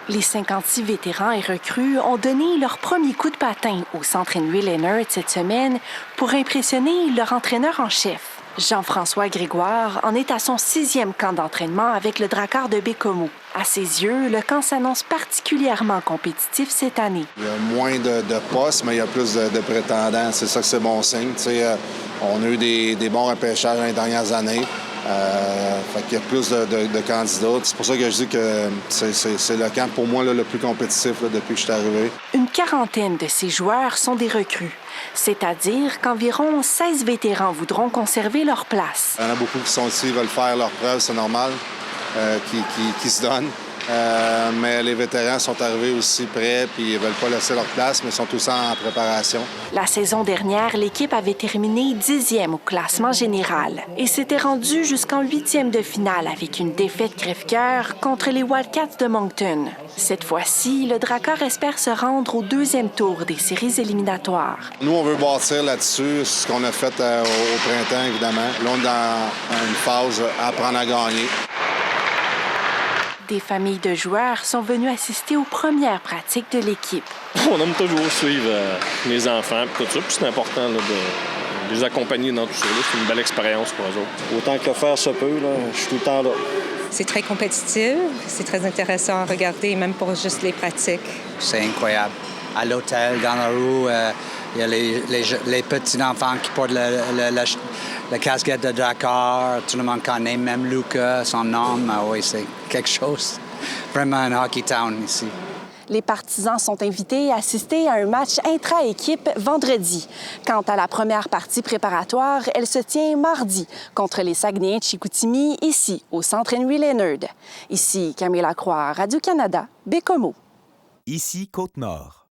Les 56 vétérans et recrues ont donné leur premier coup de patin au Centre Henry Leonard cette semaine pour impressionner leur entraîneur en chef. Jean-François Grégoire en est à son 6e camp d'entraînement avec le Drakkar de Baie-Comeau. À ses yeux, le camp s'annonce particulièrement compétitif cette année. Il y a moins de postes, mais il y a plus de prétendants. C'est ça que c'est bon signe. On a eu des bons repêchages dans les dernières années. Il y a plus de candidats. C'est pour ça que je dis que c'est le camp, pour moi, le plus compétitif depuis que je suis arrivé. Une quarantaine de ces joueurs sont des recrues, c'est-à-dire qu'environ 16 vétérans voudront conserver leur place. Il y en a beaucoup qui sont ici, veulent faire leurs preuves, c'est normal, qui se donnent. Mais les vétérans sont arrivés aussi prêts, puis ils ne veulent pas laisser leur place, mais sont tous en préparation. La saison dernière, l'équipe avait terminé 10e au classement général et s'était rendue jusqu'en 8e de finale avec une défaite crève-cœur contre les Wildcats de Moncton. Cette fois-ci, le Drakkar espère se rendre au 2e tour des séries éliminatoires. Nous, on veut bâtir là-dessus ce qu'on a fait au printemps, évidemment. Là, on est dans une phase apprendre à gagner. Des familles de joueurs sont venues assister aux premières pratiques de l'équipe. On aime toujours suivre les enfants et tout ça. Puis c'est important là, de les accompagner dans tout ça. C'est une belle expérience pour eux autres. Autant que le faire se peut, là, je suis tout le temps là. C'est très compétitif. C'est très intéressant à regarder, même pour juste les pratiques. C'est incroyable. À l'hôtel, dans la rue, il y a les petits-enfants qui portent la casquette de Drakkar. Tout le monde connaît, même Lucas, son nom. Oui, c'est quelque chose. Vraiment un hockey town ici. Les partisans sont invités à assister à un match intra-équipe vendredi. Quant à la première partie préparatoire, elle se tient mardi contre les Saguenayens de Chicoutimi, ici, au Centre Henry Leonard. Ici, Camille Lacroix, Radio-Canada, Baie-Comeau. Ici, Côte-Nord.